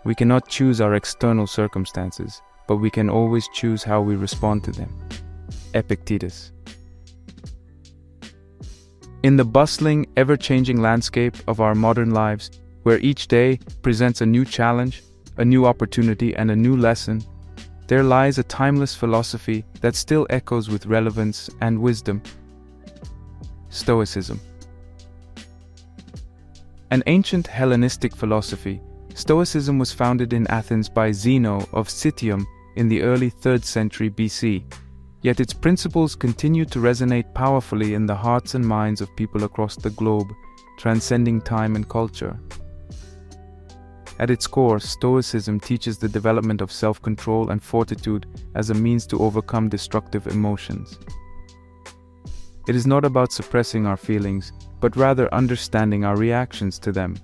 We cannot choose our external circumstances, but we can always choose how we respond to them. Epictetus. In the bustling, ever-changing landscape of our modern lives, where each day presents a new challenge, a new opportunity, and a new lesson, there lies a timeless philosophy that still echoes with relevance and wisdom. Stoicism. An ancient Hellenistic philosophy, Stoicism was founded in Athens by Zeno of Citium in the early 3rd century BC, yet its principles continue to resonate powerfully in the hearts and minds of people across the globe, transcending time and culture. At its core, Stoicism teaches the development of self-control and fortitude as a means to overcome destructive emotions. It is not about suppressing our feelings, but rather understanding our reactions to them.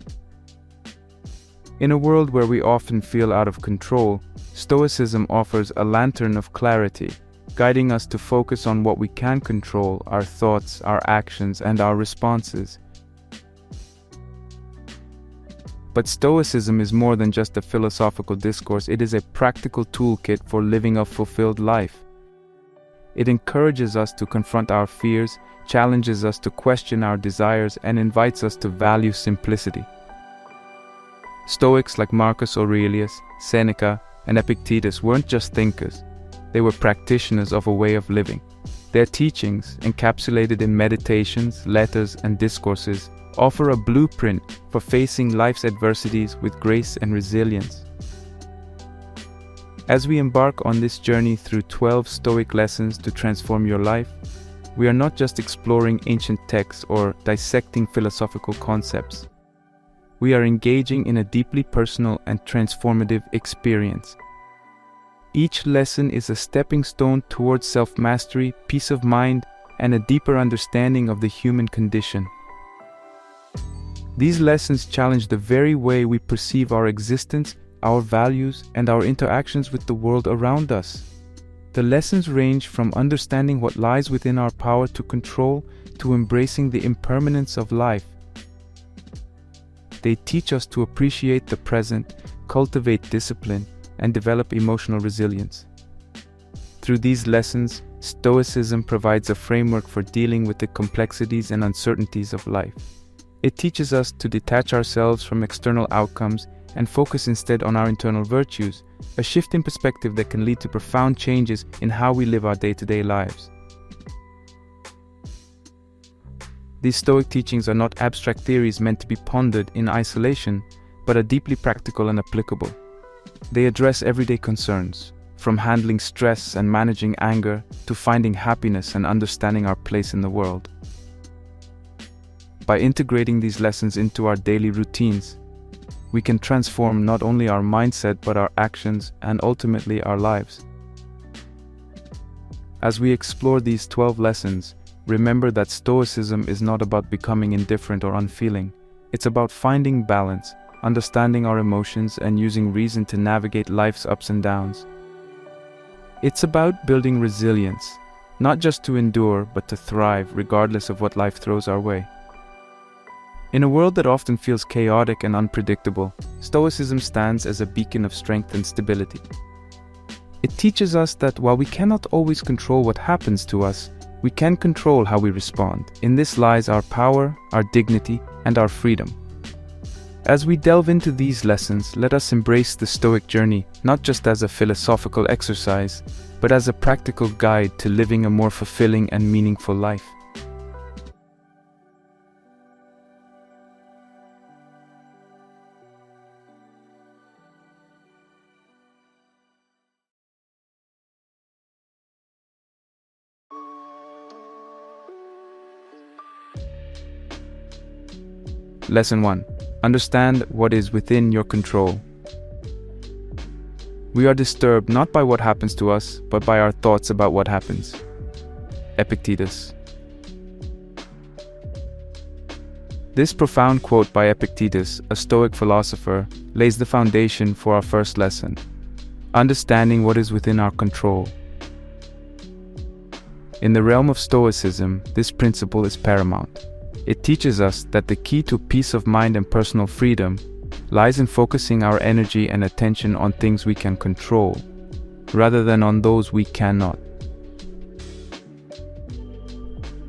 In a world where we often feel out of control, Stoicism offers a lantern of clarity, guiding us to focus on what we can control: our thoughts, our actions, and our responses. But Stoicism is more than just a philosophical discourse. It is a practical toolkit for living a fulfilled life. It encourages us to confront our fears, challenges us to question our desires, and invites us to value simplicity. Stoics like Marcus Aurelius, Seneca, and Epictetus weren't just thinkers. They were practitioners of a way of living. Their teachings, encapsulated in meditations, letters, and discourses, offer a blueprint for facing life's adversities with grace and resilience. As we embark on this journey through 12 Stoic lessons to transform your life, we are not just exploring ancient texts or dissecting philosophical concepts. We are engaging in a deeply personal and transformative experience. Each lesson is a stepping stone towards self-mastery, peace of mind, and a deeper understanding of the human condition. These lessons challenge the very way we perceive our existence, our values, and our interactions with the world around us. The lessons range from understanding what lies within our power to control to embracing the impermanence of life. They teach us to appreciate the present, cultivate discipline, and develop emotional resilience. Through these lessons, Stoicism provides a framework for dealing with the complexities and uncertainties of life. It teaches us to detach ourselves from external outcomes and focus instead on our internal virtues, a shift in perspective that can lead to profound changes in how we live our day-to-day lives. These Stoic teachings are not abstract theories meant to be pondered in isolation, but are deeply practical and applicable. They address everyday concerns, from handling stress and managing anger to finding happiness and understanding our place in the world. By integrating these lessons into our daily routines, we can transform not only our mindset but our actions and ultimately our lives. As we explore these 12 lessons, remember that Stoicism is not about becoming indifferent or unfeeling. It's about finding balance, understanding our emotions, and using reason to navigate life's ups and downs. It's about building resilience, not just to endure, but to thrive regardless of what life throws our way. In a world that often feels chaotic and unpredictable, Stoicism stands as a beacon of strength and stability. It teaches us that while we cannot always control what happens to us, we can control how we respond. In this lies our power, our dignity, and our freedom. As we delve into these lessons, let us embrace the Stoic journey, not just as a philosophical exercise, but as a practical guide to living a more fulfilling and meaningful life. Lesson 1. Understand what is within your control. We are disturbed not by what happens to us, but by our thoughts about what happens. Epictetus. This profound quote by Epictetus, a Stoic philosopher, lays the foundation for our first lesson: understanding what is within our control. In the realm of Stoicism, this principle is paramount. It teaches us that the key to peace of mind and personal freedom lies in focusing our energy and attention on things we can control, rather than on those we cannot.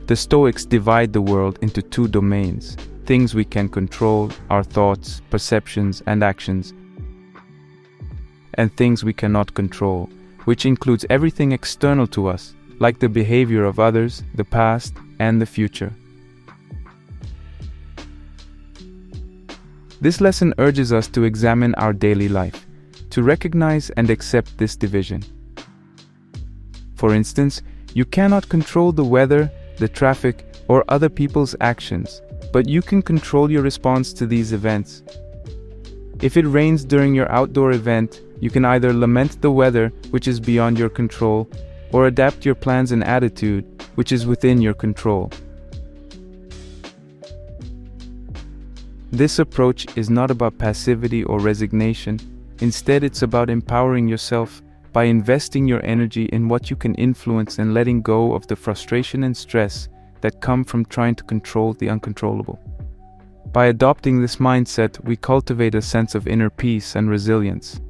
The Stoics divide the world into two domains: things we can control, our thoughts, perceptions, and actions, and things we cannot control, which includes everything external to us, like the behavior of others, the past, and the future. This lesson urges us to examine our daily life, to recognize and accept this division. For instance, you cannot control the weather, the traffic, or other people's actions, but you can control your response to these events. If it rains during your outdoor event, you can either lament the weather, which is beyond your control, or adapt your plans and attitude, which is within your control. This approach is not about passivity or resignation. Instead, it's about empowering yourself by investing your energy in what you can influence and letting go of the frustration and stress that come from trying to control the uncontrollable. By adopting this mindset, we cultivate a sense of inner peace and resilience.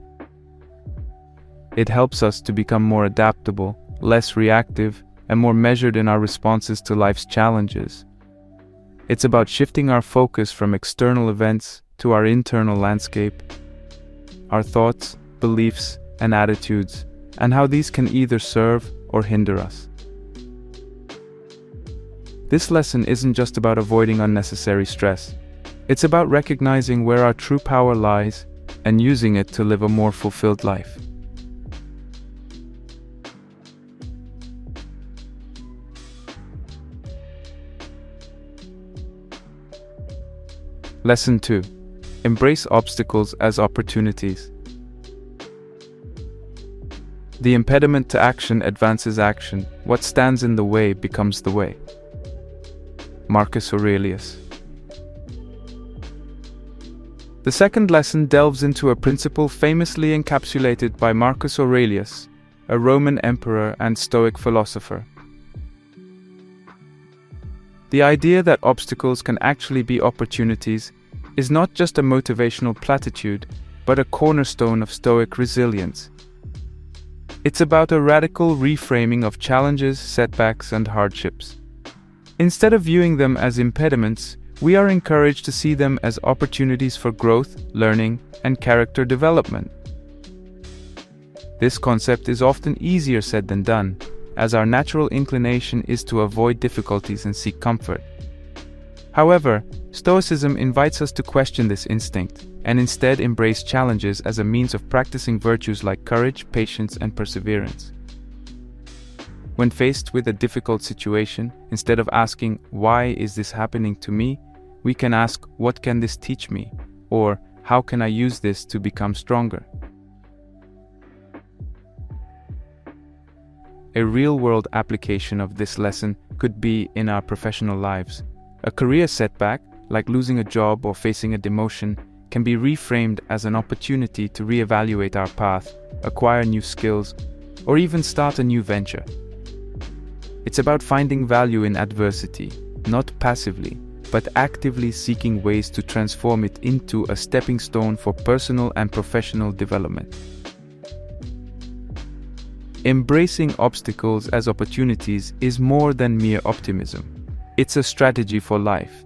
It helps us to become more adaptable, less reactive, and more measured in our responses to life's challenges. It's about shifting our focus from external events to our internal landscape, our thoughts, beliefs, and attitudes, and how these can either serve or hinder us. This lesson isn't just about avoiding unnecessary stress. It's about recognizing where our true power lies and using it to live a more fulfilled life. Lesson 2. Embrace obstacles as opportunities. The impediment to action advances action. What stands in the way becomes the way. Marcus Aurelius. The second lesson delves into a principle famously encapsulated by Marcus Aurelius, a Roman emperor and Stoic philosopher. The idea that obstacles can actually be opportunities is not just a motivational platitude, but a cornerstone of Stoic resilience. It's about a radical reframing of challenges, setbacks, and hardships. Instead of viewing them as impediments, we are encouraged to see them as opportunities for growth, learning, and character development. This concept is often easier said than done, as our natural inclination is to avoid difficulties and seek comfort. However, Stoicism invites us to question this instinct, and instead embrace challenges as a means of practicing virtues like courage, patience, and perseverance. When faced with a difficult situation, instead of asking, "Why is this happening to me?" we can ask, "What can this teach me?" or "How can I use this to become stronger?" A real-world application of this lesson could be in our professional lives. A career setback, like losing a job or facing a demotion, can be reframed as an opportunity to reevaluate our path, acquire new skills, or even start a new venture. It's about finding value in adversity, not passively, but actively seeking ways to transform it into a stepping stone for personal and professional development. Embracing obstacles as opportunities is more than mere optimism. It's a strategy for life.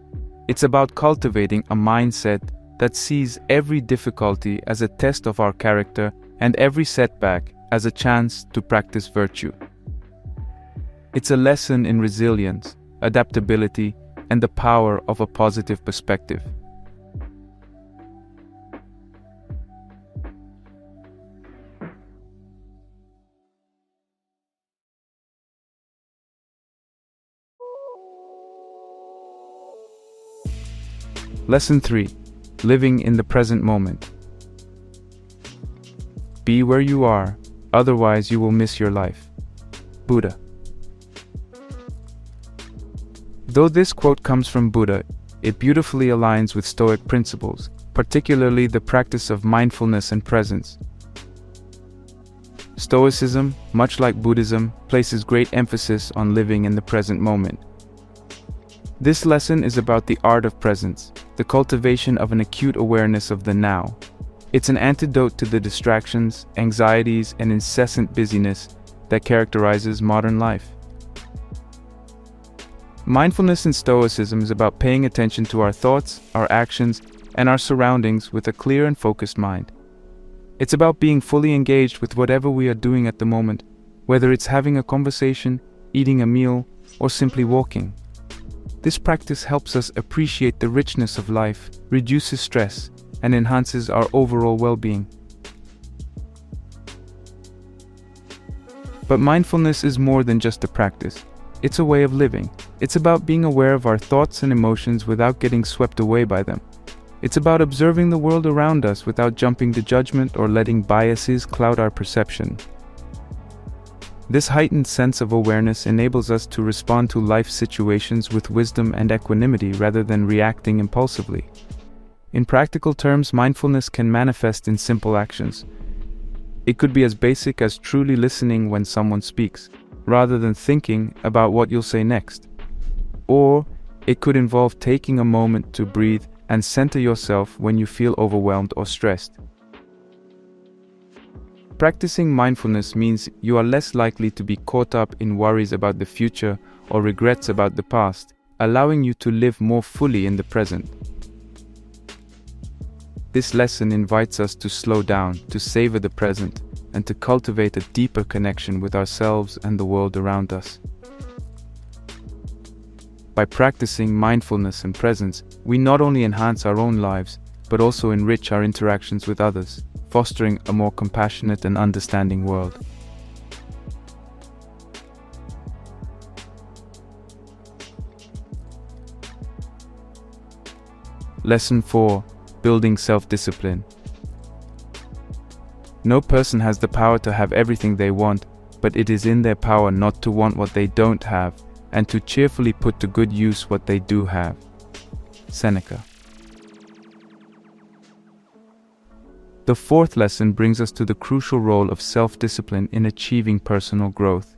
It's about cultivating a mindset that sees every difficulty as a test of our character and every setback as a chance to practice virtue. It's a lesson in resilience, adaptability, and the power of a positive perspective. Lesson 3. Living in the present moment. Be where you are, otherwise you will miss your life. Buddha. Though this quote comes from Buddha, it beautifully aligns with Stoic principles, particularly the practice of mindfulness and presence. Stoicism, much like Buddhism, places great emphasis on living in the present moment. This lesson is about the art of presence, the cultivation of an acute awareness of the now. It's an antidote to the distractions, anxieties, and incessant busyness that characterizes modern life. Mindfulness in Stoicism is about paying attention to our thoughts, our actions, and our surroundings with a clear and focused mind. It's about being fully engaged with whatever we are doing at the moment, whether it's having a conversation, eating a meal, or simply walking. This practice helps us appreciate the richness of life, reduces stress, and enhances our overall well-being. But mindfulness is more than just a practice. It's a way of living. It's about being aware of our thoughts and emotions without getting swept away by them. It's about observing the world around us without jumping to judgment or letting biases cloud our perception. This heightened sense of awareness enables us to respond to life situations with wisdom and equanimity rather than reacting impulsively. In practical terms, mindfulness can manifest in simple actions. It could be as basic as truly listening when someone speaks, rather than thinking about what you'll say next. Or it could involve taking a moment to breathe and center yourself when you feel overwhelmed or stressed. Practicing mindfulness means you are less likely to be caught up in worries about the future or regrets about the past, allowing you to live more fully in the present. This lesson invites us to slow down, to savor the present, and to cultivate a deeper connection with ourselves and the world around us. By practicing mindfulness and presence, we not only enhance our own lives, but also enrich our interactions with others, fostering a more compassionate and understanding world. Lesson 4: Building self-discipline. No person has the power to have everything they want, but it is in their power not to want what they don't have, and to cheerfully put to good use what they do have. Seneca. The fourth lesson brings us to the crucial role of self-discipline in achieving personal growth.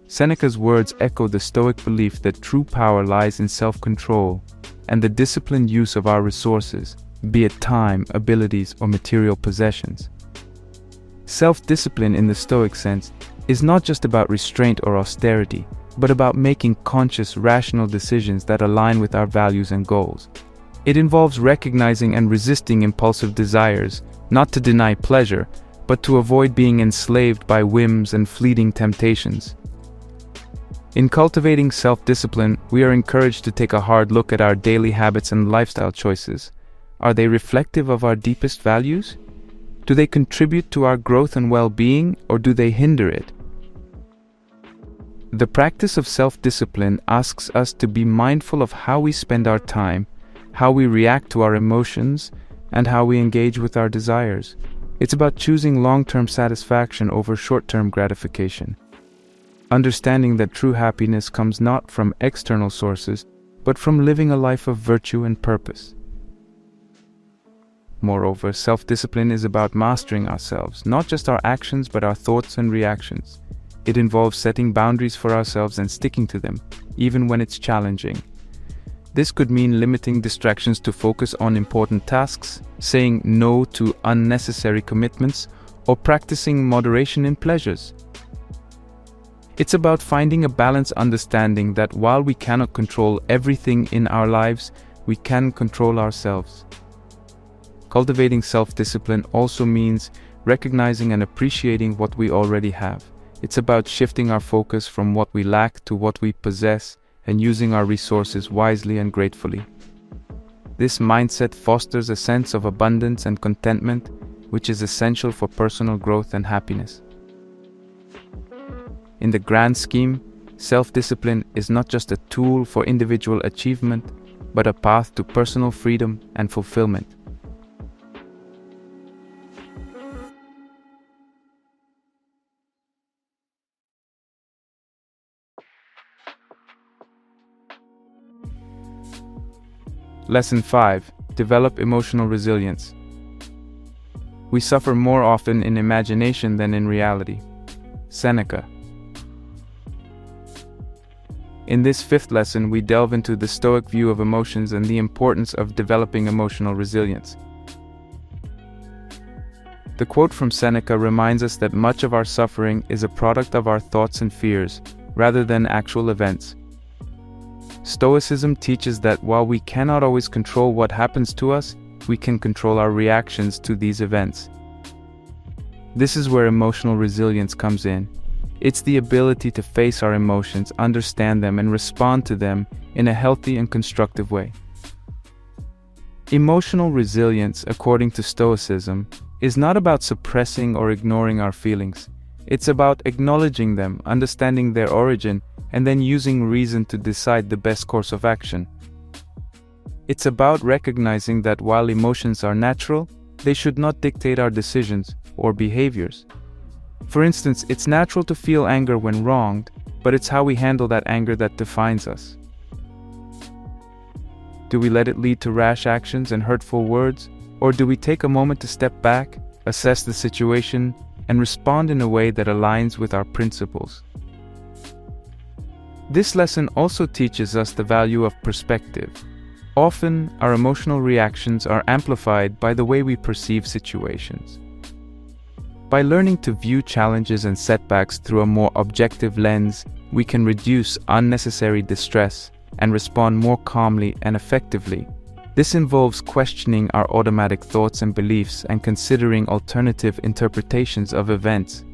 Seneca's words echo the Stoic belief that true power lies in self-control and the disciplined use of our resources, be it time, abilities, or material possessions. Self-discipline in the Stoic sense is not just about restraint or austerity, but about making conscious, rational decisions that align with our values and goals. It involves recognizing and resisting impulsive desires, not to deny pleasure, but to avoid being enslaved by whims and fleeting temptations. In cultivating self-discipline, we are encouraged to take a hard look at our daily habits and lifestyle choices. Are they reflective of our deepest values? Do they contribute to our growth and well-being, or do they hinder it? The practice of self-discipline asks us to be mindful of how we spend our time, how we react to our emotions, and how we engage with our desires. It's about choosing long-term satisfaction over short-term gratification. Understanding that true happiness comes not from external sources, but from living a life of virtue and purpose. Moreover, self-discipline is about mastering ourselves, not just our actions but our thoughts and reactions. It involves setting boundaries for ourselves and sticking to them, even when it's challenging. This could mean limiting distractions to focus on important tasks, saying no to unnecessary commitments, or practicing moderation in pleasures. It's about finding a balanced understanding that while we cannot control everything in our lives, we can control ourselves. Cultivating self-discipline also means recognizing and appreciating what we already have. It's about shifting our focus from what we lack to what we possess and using our resources wisely and gratefully. This mindset fosters a sense of abundance and contentment, which is essential for personal growth and happiness. In the grand scheme, self-discipline is not just a tool for individual achievement, but a path to personal freedom and fulfillment. Lesson 5: Develop emotional resilience. We suffer more often in imagination than in reality. Seneca. In this fifth lesson, we delve into the Stoic view of emotions and the importance of developing emotional resilience. The quote from Seneca reminds us that much of our suffering is a product of our thoughts and fears, rather than actual events. Stoicism teaches that while we cannot always control what happens to us, we can control our reactions to these events. This is where emotional resilience comes in. It's the ability to face our emotions, understand them, and respond to them in a healthy and constructive way. Emotional resilience, according to Stoicism, is not about suppressing or ignoring our feelings. It's about acknowledging them, understanding their origin, and then using reason to decide the best course of action. It's about recognizing that while emotions are natural, they should not dictate our decisions or behaviors. For instance, it's natural to feel anger when wronged, but it's how we handle that anger that defines us. Do we let it lead to rash actions and hurtful words, or do we take a moment to step back, assess the situation, and respond in a way that aligns with our principles? This lesson also teaches us the value of perspective. Often, our emotional reactions are amplified by the way we perceive situations. By learning to view challenges and setbacks through a more objective lens, we can reduce unnecessary distress and respond more calmly and effectively. This involves questioning our automatic thoughts and beliefs and considering alternative interpretations of events.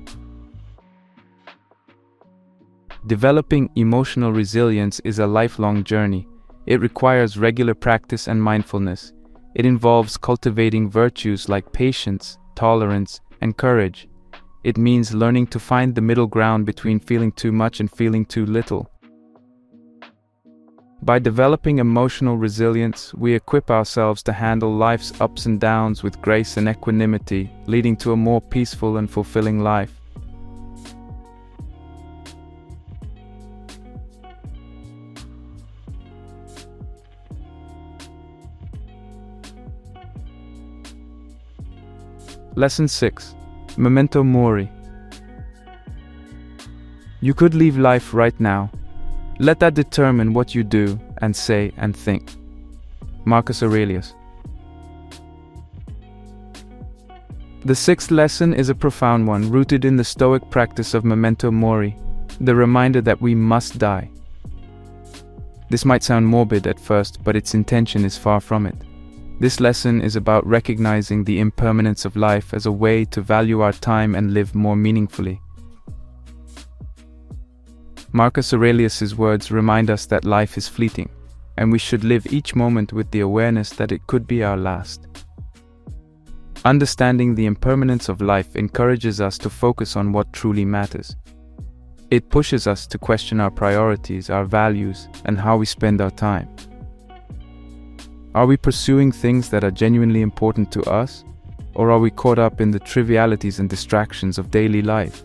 Developing emotional resilience is a lifelong journey. It requires regular practice and mindfulness. It involves cultivating virtues like patience, tolerance, and courage. It means learning to find the middle ground between feeling too much and feeling too little. By developing emotional resilience, we equip ourselves to handle life's ups and downs with grace and equanimity, leading to a more peaceful and fulfilling life. Lesson 6. Memento Mori. You could leave life right now. Let that determine what you do and say and think. Marcus Aurelius. The sixth lesson is a profound one, rooted in the Stoic practice of memento mori, the reminder that we must die. This might sound morbid at first, but its intention is far from it. This lesson is about recognizing the impermanence of life as a way to value our time and live more meaningfully. Marcus Aurelius' words remind us that life is fleeting, and we should live each moment with the awareness that it could be our last. Understanding the impermanence of life encourages us to focus on what truly matters. It pushes us to question our priorities, our values, and how we spend our time. Are we pursuing things that are genuinely important to us, or are we caught up in the trivialities and distractions of daily life?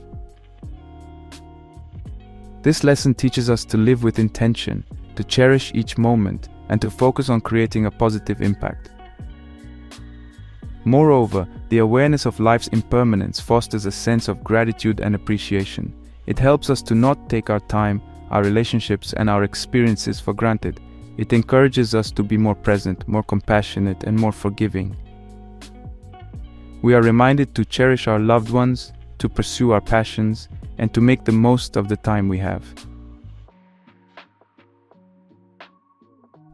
This lesson teaches us to live with intention, to cherish each moment, and to focus on creating a positive impact. Moreover, the awareness of life's impermanence fosters a sense of gratitude and appreciation. It helps us to not take our time, our relationships, and our experiences for granted. It encourages us to be more present, more compassionate, and more forgiving. We are reminded to cherish our loved ones, to pursue our passions, and to make the most of the time we have.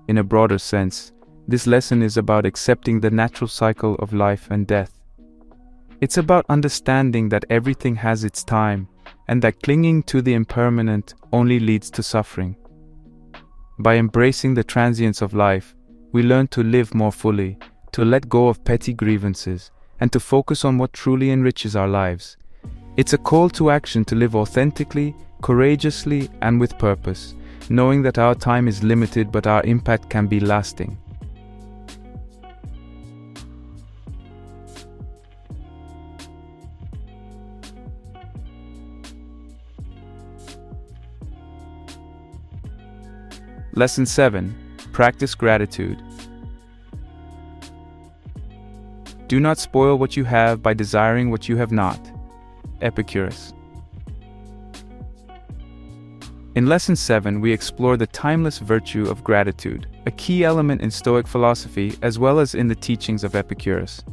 In a broader sense, this lesson is about accepting the natural cycle of life and death. It's about understanding that everything has its time, and that clinging to the impermanent only leads to suffering. By embracing the transience of life, we learn to live more fully, to let go of petty grievances, and to focus on what truly enriches our lives. It's a call to action to live authentically, courageously, and with purpose, knowing that our time is limited but our impact can be lasting. Lesson 7. Practice gratitude. Do not spoil what you have by desiring what you have not. Epictetus. In Lesson 7, we explore the timeless virtue of gratitude, a key element in Stoic philosophy as well as in the teachings of Epictetus.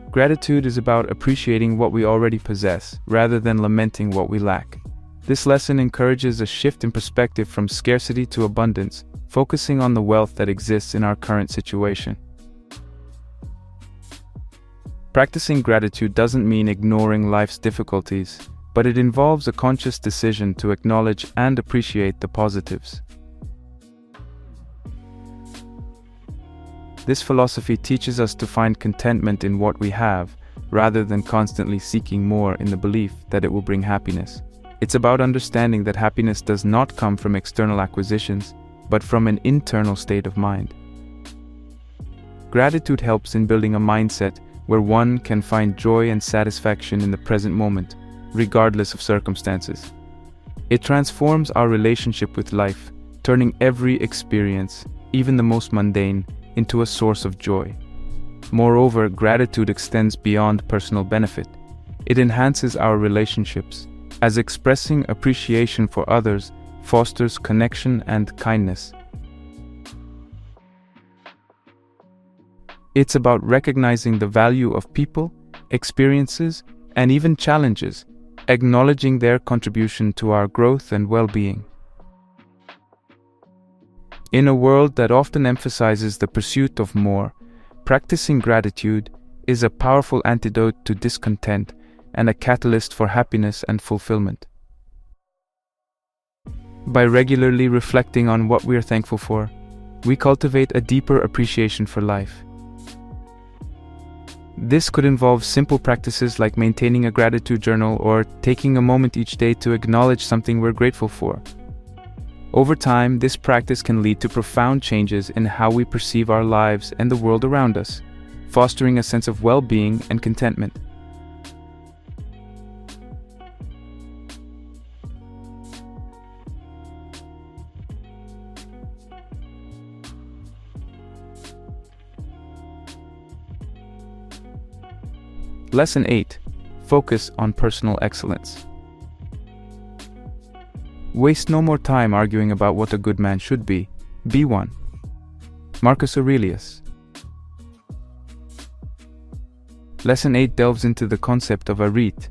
Gratitude is about appreciating what we already possess, rather than lamenting what we lack. This lesson encourages a shift in perspective from scarcity to abundance, focusing on the wealth that exists in our current situation. Practicing gratitude doesn't mean ignoring life's difficulties, but it involves a conscious decision to acknowledge and appreciate the positives. This philosophy teaches us to find contentment in what we have, rather than constantly seeking more in the belief that it will bring happiness. It's about understanding that happiness does not come from external acquisitions, but from an internal state of mind. Gratitude helps in building a mindset where one can find joy and satisfaction in the present moment, regardless of circumstances. It transforms our relationship with life, turning every experience, even the most mundane, into a source of joy. Moreover, gratitude extends beyond personal benefit. It enhances our relationships, as expressing appreciation for others fosters connection and kindness. It's about recognizing the value of people, experiences, and even challenges, acknowledging their contribution to our growth and well-being. In a world that often emphasizes the pursuit of more, practicing gratitude is a powerful antidote to discontent and a catalyst for happiness and fulfillment. By regularly reflecting on what we are thankful for, we cultivate a deeper appreciation for life. This could involve simple practices like maintaining a gratitude journal or taking a moment each day to acknowledge something we're grateful for. Over time, this practice can lead to profound changes in how we perceive our lives and the world around us, fostering a sense of well-being and contentment. Lesson 8. Focus on personal excellence. Waste no more time arguing about what a good man should be. Be one. Marcus Aurelius. Lesson 8 delves into the concept of arete,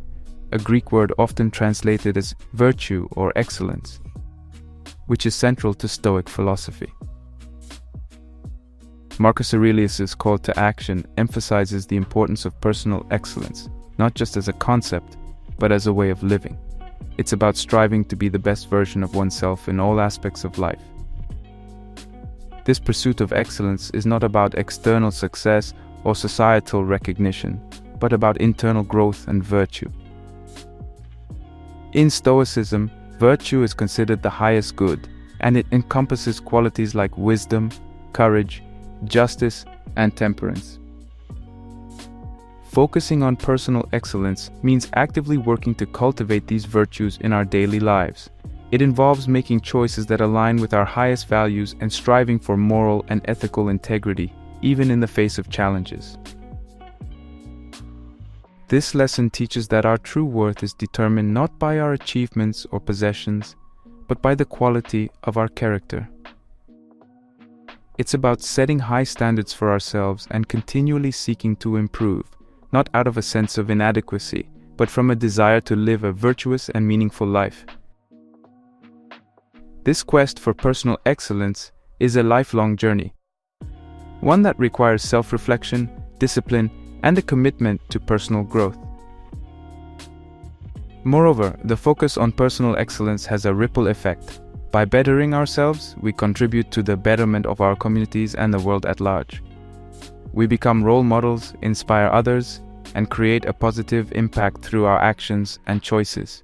a Greek word often translated as virtue or excellence, which is central to Stoic philosophy. Marcus Aurelius's call to action emphasizes the importance of personal excellence, not just as a concept, but as a way of living. It's about striving to be the best version of oneself in all aspects of life. This pursuit of excellence is not about external success or societal recognition, but about internal growth and virtue. In Stoicism, virtue is considered the highest good, and it encompasses qualities like wisdom, courage, justice, and temperance. Focusing on personal excellence means actively working to cultivate these virtues in our daily lives. It involves making choices that align with our highest values and striving for moral and ethical integrity, even in the face of challenges. This lesson teaches that our true worth is determined not by our achievements or possessions, but by the quality of our character. It's about setting high standards for ourselves and continually seeking to improve, not out of a sense of inadequacy, but from a desire to live a virtuous and meaningful life. This quest for personal excellence is a lifelong journey, one that requires self-reflection, discipline, and a commitment to personal growth. Moreover, the focus on personal excellence has a ripple effect. By bettering ourselves, we contribute to the betterment of our communities and the world at large. We become role models, inspire others, and create a positive impact through our actions and choices.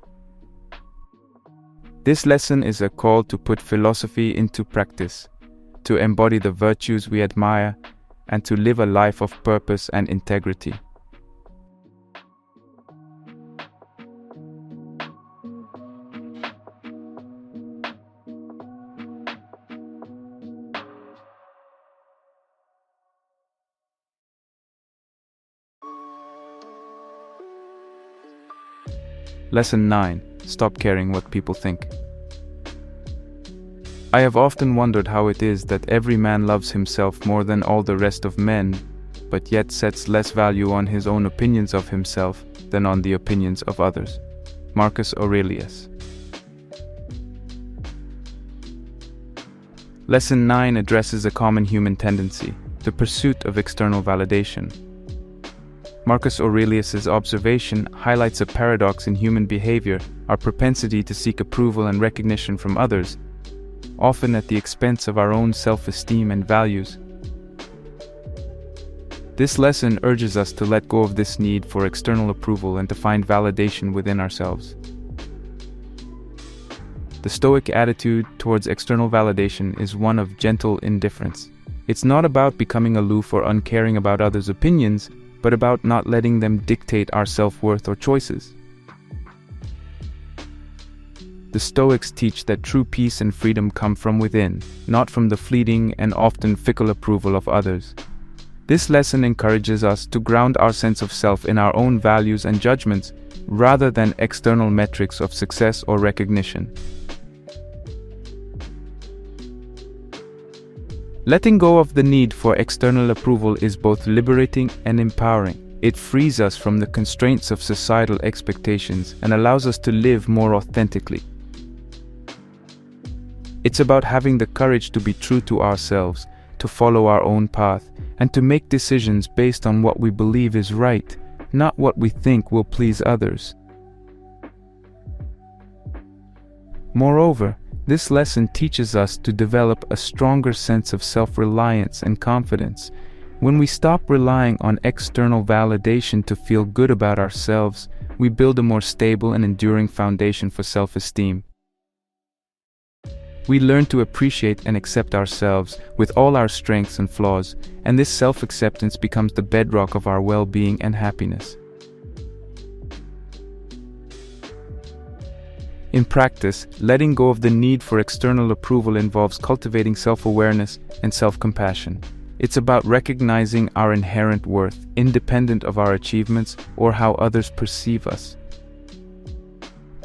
This lesson is a call to put philosophy into practice, to embody the virtues we admire, and to live a life of purpose and integrity. Lesson 9. stop caring what people think. I have often wondered how it is that every man loves himself more than all the rest of men, but yet sets less value on his own opinions of himself than on the opinions of others. Marcus Aurelius. Lesson 9 addresses a common human tendency, the pursuit of external validation. Marcus Aurelius's observation highlights a paradox in human behavior, our propensity to seek approval and recognition from others, often at the expense of our own self-esteem and values. This lesson urges us to let go of this need for external approval and to find validation within ourselves. The Stoic attitude towards external validation is one of gentle indifference. It's not about becoming aloof or uncaring about others' opinions, but about not letting them dictate our self-worth or choices. The Stoics teach that true peace and freedom come from within, not from the fleeting and often fickle approval of others. This lesson encourages us to ground our sense of self in our own values and judgments, rather than external metrics of success or recognition. Letting go of the need for external approval is both liberating and empowering. It frees us from the constraints of societal expectations and allows us to live more authentically. It's about having the courage to be true to ourselves, to follow our own path, and to make decisions based on what we believe is right, not what we think will please others. Moreover, this lesson teaches us to develop a stronger sense of self-reliance and confidence. When we stop relying on external validation to feel good about ourselves, we build a more stable and enduring foundation for self-esteem. We learn to appreciate and accept ourselves with all our strengths and flaws, and this self-acceptance becomes the bedrock of our well-being and happiness. In practice, letting go of the need for external approval involves cultivating self-awareness and self-compassion. It's about recognizing our inherent worth, independent of our achievements or how others perceive us.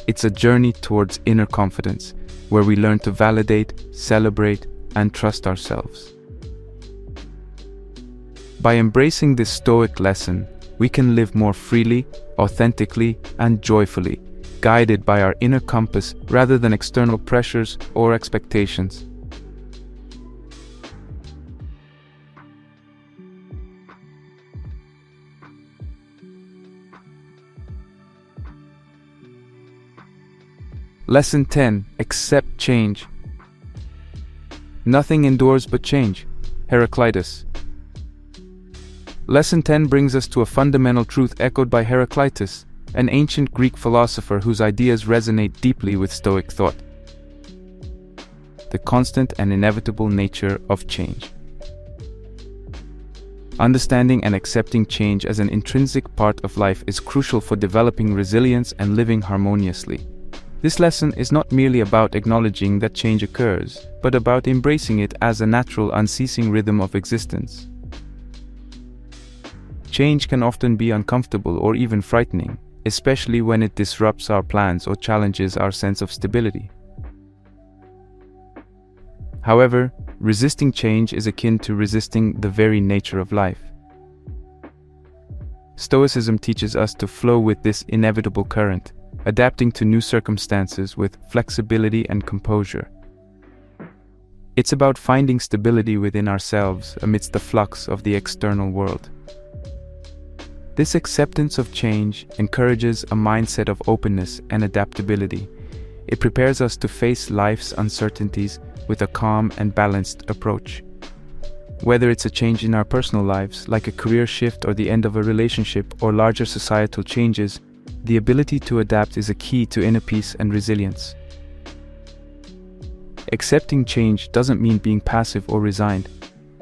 It's a journey towards inner confidence, where we learn to validate, celebrate, and trust ourselves. By embracing this Stoic lesson, we can live more freely, authentically, and joyfully, guided by our inner compass rather than external pressures or expectations. Lesson 10. Accept change. Nothing endures but change. Heraclitus. Lesson 10 brings us to a fundamental truth echoed by Heraclitus, an ancient Greek philosopher whose ideas resonate deeply with Stoic thought. The constant and inevitable nature of change. Understanding and accepting change as an intrinsic part of life is crucial for developing resilience and living harmoniously. This lesson is not merely about acknowledging that change occurs, but about embracing it as a natural, unceasing rhythm of existence. Change can often be uncomfortable or even frightening, especially when it disrupts our plans or challenges our sense of stability. However, resisting change is akin to resisting the very nature of life. Stoicism teaches us to flow with this inevitable current, adapting to new circumstances with flexibility and composure. It's about finding stability within ourselves amidst the flux of the external world. This acceptance of change encourages a mindset of openness and adaptability. It prepares us to face life's uncertainties with a calm and balanced approach. Whether it's a change in our personal lives, like a career shift or the end of a relationship, or larger societal changes, the ability to adapt is a key to inner peace and resilience. Accepting change doesn't mean being passive or resigned.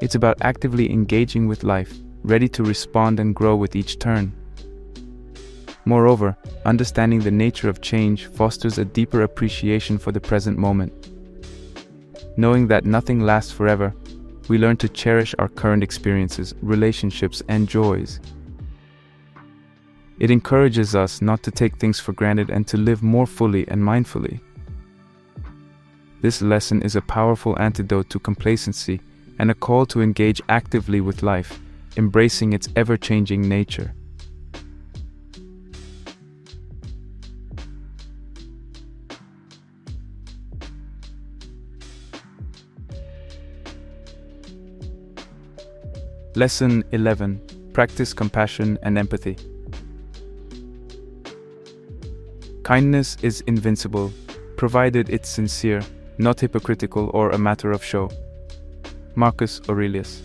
It's about actively engaging with life, ready to respond and grow with each turn. Moreover, understanding the nature of change fosters a deeper appreciation for the present moment. Knowing that nothing lasts forever, we learn to cherish our current experiences, relationships, and joys. It encourages us not to take things for granted and to live more fully and mindfully. This lesson is a powerful antidote to complacency and a call to engage actively with life, embracing its ever-changing nature. Lesson 11. Practice compassion and empathy. Kindness is invincible, provided it's sincere, not hypocritical or a matter of show. Marcus Aurelius.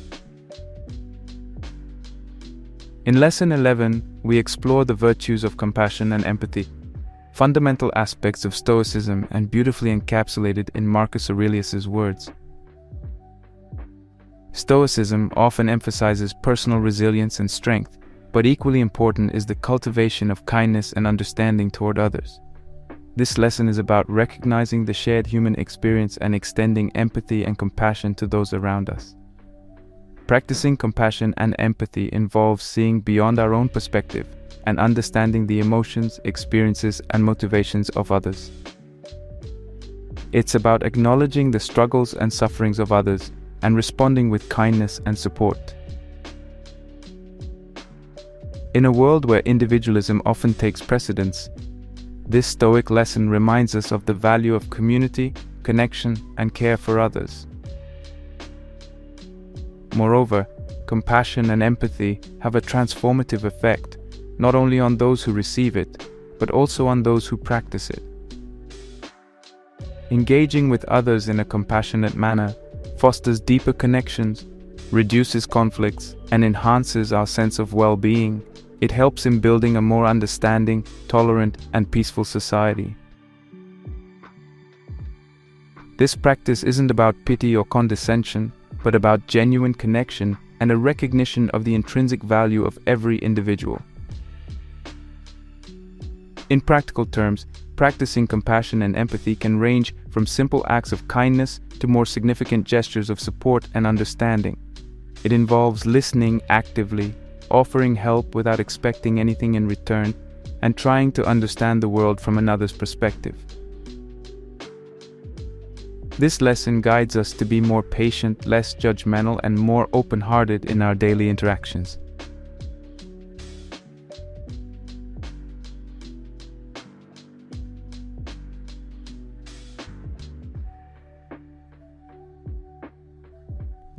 In Lesson 11, we explore the virtues of compassion and empathy, fundamental aspects of Stoicism and beautifully encapsulated in Marcus Aurelius's words. Stoicism often emphasizes personal resilience and strength, but equally important is the cultivation of kindness and understanding toward others. This lesson is about recognizing the shared human experience and extending empathy and compassion to those around us. Practicing compassion and empathy involves seeing beyond our own perspective and understanding the emotions, experiences, and motivations of others. It's about acknowledging the struggles and sufferings of others and responding with kindness and support. In a world where individualism often takes precedence, this Stoic lesson reminds us of the value of community, connection, and care for others. Moreover, compassion and empathy have a transformative effect, not only on those who receive it, but also on those who practice it. Engaging with others in a compassionate manner fosters deeper connections, reduces conflicts, and enhances our sense of well-being. It helps in building a more understanding, tolerant, and peaceful society. This practice isn't about pity or condescension, but about genuine connection and a recognition of the intrinsic value of every individual. In practical terms, practicing compassion and empathy can range from simple acts of kindness to more significant gestures of support and understanding. It involves listening actively, offering help without expecting anything in return, and trying to understand the world from another's perspective. This lesson guides us to be more patient, less judgmental, and more open-hearted in our daily interactions.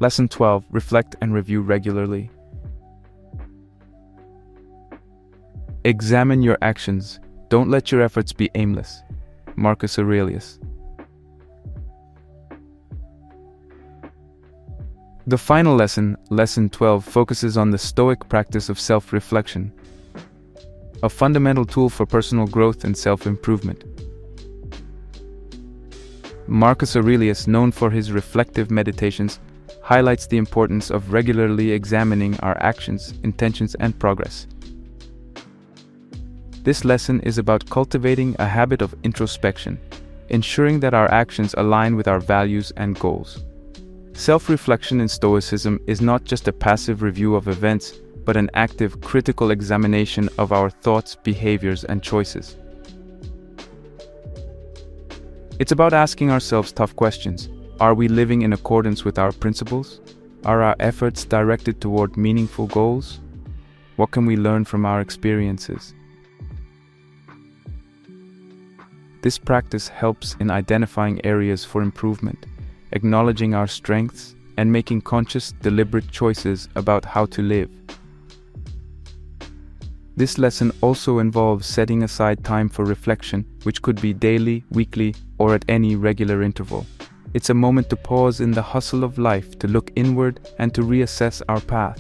Lesson 12. Reflect and review regularly. Examine your actions. Don't let your efforts be aimless. Marcus Aurelius. The final lesson, Lesson 12, focuses on the Stoic practice of self-reflection, a fundamental tool for personal growth and self-improvement. Marcus Aurelius, known for his reflective meditations, highlights the importance of regularly examining our actions, intentions, and progress. This lesson is about cultivating a habit of introspection, ensuring that our actions align with our values and goals. Self-reflection in Stoicism is not just a passive review of events, but an active, critical examination of our thoughts, behaviors, and choices. It's about asking ourselves tough questions. Are we living in accordance with our principles? Are our efforts directed toward meaningful goals? What can we learn from our experiences? This practice helps in identifying areas for improvement, acknowledging our strengths, and making conscious, deliberate choices about how to live. This lesson also involves setting aside time for reflection, which could be daily, weekly, or at any regular interval. It's a moment to pause in the hustle of life, to look inward, and to reassess our path.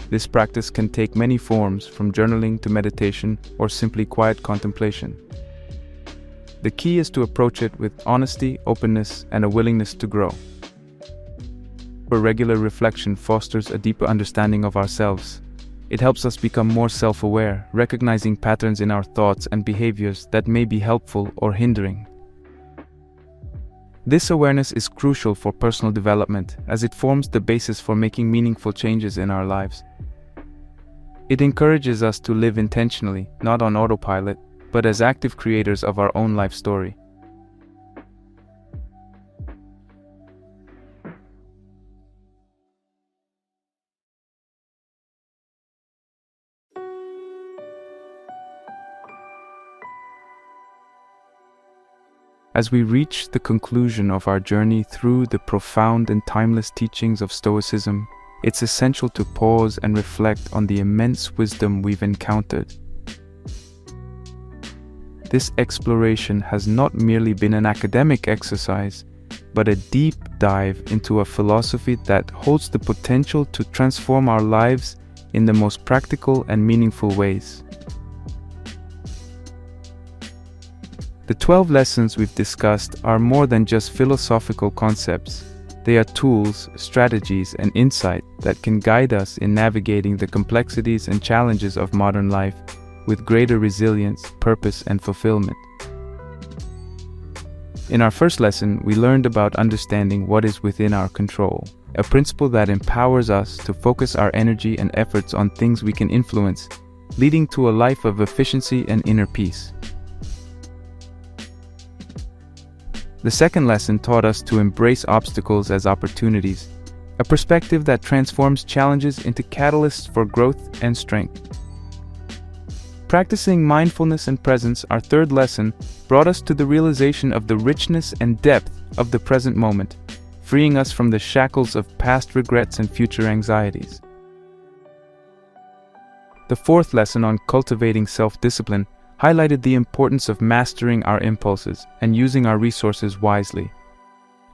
This practice can take many forms, from journaling to meditation or simply quiet contemplation. The key is to approach it with honesty, openness, and a willingness to grow. Regular reflection fosters a deeper understanding of ourselves. It helps us become more self-aware, recognizing patterns in our thoughts and behaviors that may be helpful or hindering. This awareness is crucial for personal development, as it forms the basis for making meaningful changes in our lives. It encourages us to live intentionally, not on autopilot, but as active creators of our own life story. As we reach the conclusion of our journey through the profound and timeless teachings of Stoicism, it's essential to pause and reflect on the immense wisdom we've encountered. This exploration has not merely been an academic exercise, but a deep dive into a philosophy that holds the potential to transform our lives in the most practical and meaningful ways. The 12 lessons we've discussed are more than just philosophical concepts. They are tools, strategies, and insight that can guide us in navigating the complexities and challenges of modern life with greater resilience, purpose, and fulfillment. In our first lesson, we learned about understanding what is within our control, a principle that empowers us to focus our energy and efforts on things we can influence, leading to a life of efficiency and inner peace. The second lesson taught us to embrace obstacles as opportunities, a perspective that transforms challenges into catalysts for growth and strength. Practicing mindfulness and presence, our third lesson, brought us to the realization of the richness and depth of the present moment, freeing us from the shackles of past regrets and future anxieties. The fourth lesson on cultivating self-discipline highlighted the importance of mastering our impulses and using our resources wisely,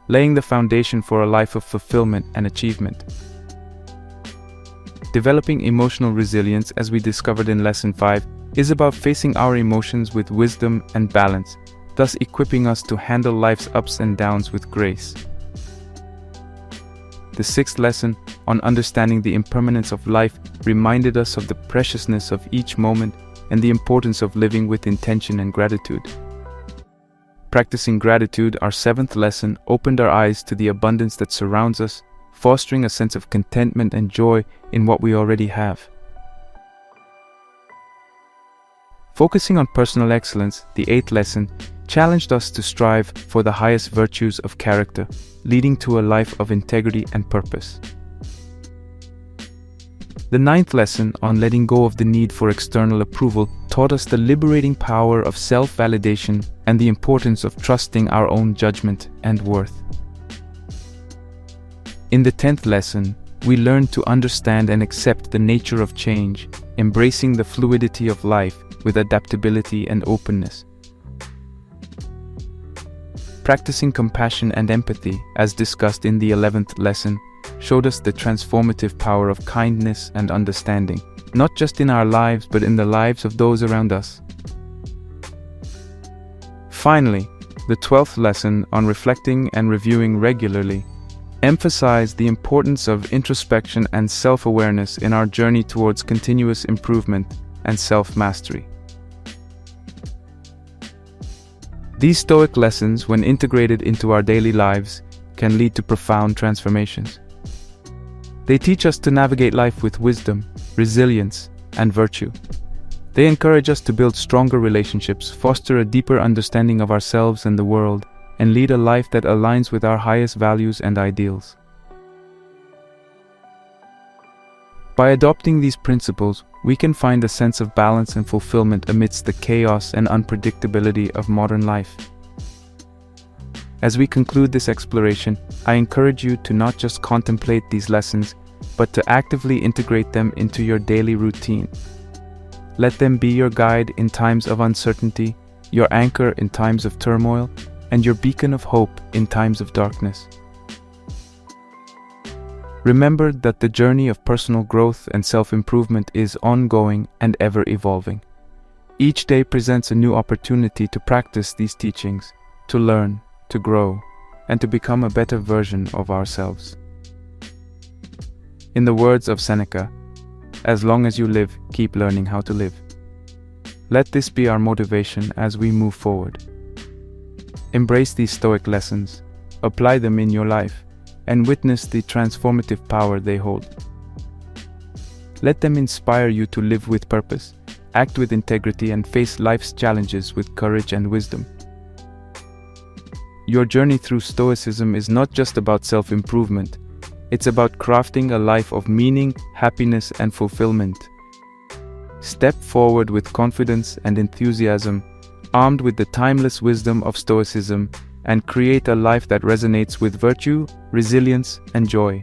laying the foundation for a life of fulfillment and achievement. Developing emotional resilience, as we discovered in Lesson 5, is about facing our emotions with wisdom and balance, thus equipping us to handle life's ups and downs with grace. The sixth lesson, on understanding the impermanence of life, reminded us of the preciousness of each moment and the importance of living with intention and gratitude. Practicing gratitude, our seventh lesson, opened our eyes to the abundance that surrounds us, fostering a sense of contentment and joy in what we already have. Focusing on personal excellence, the eighth lesson, challenged us to strive for the highest virtues of character, leading to a life of integrity and purpose. The ninth lesson, on letting go of the need for external approval, taught us the liberating power of self-validation and the importance of trusting our own judgment and worth. In the 10th lesson, we learned to understand and accept the nature of change, embracing the fluidity of life with adaptability and openness. Practicing compassion and empathy, as discussed in the 11th lesson, showed us the transformative power of kindness and understanding, not just in our lives but in the lives of those around us. Finally, the 12th lesson, on reflecting and reviewing regularly, emphasized the importance of introspection and self-awareness in our journey towards continuous improvement and self-mastery. These Stoic lessons, when integrated into our daily lives, can lead to profound transformations. They teach us to navigate life with wisdom, resilience, and virtue. They encourage us to build stronger relationships, foster a deeper understanding of ourselves and the world, and lead a life that aligns with our highest values and ideals. By adopting these principles, we can find a sense of balance and fulfillment amidst the chaos and unpredictability of modern life. As we conclude this exploration, I encourage you to not just contemplate these lessons, but to actively integrate them into your daily routine. Let them be your guide in times of uncertainty, your anchor in times of turmoil, and your beacon of hope in times of darkness. Remember that the journey of personal growth and self-improvement is ongoing and ever-evolving. Each day presents a new opportunity to practice these teachings, to learn, to grow, and to become a better version of ourselves. In the words of Seneca, as long as you live, keep learning how to live. Let this be our motivation as we move forward. Embrace these Stoic lessons, apply them in your life, and witness the transformative power they hold. Let them inspire you to live with purpose, act with integrity, and face life's challenges with courage and wisdom. Your journey through Stoicism is not just about self-improvement. It's about crafting a life of meaning, happiness, and fulfillment. Step forward with confidence and enthusiasm, armed with the timeless wisdom of Stoicism, and create a life that resonates with virtue, resilience, and joy.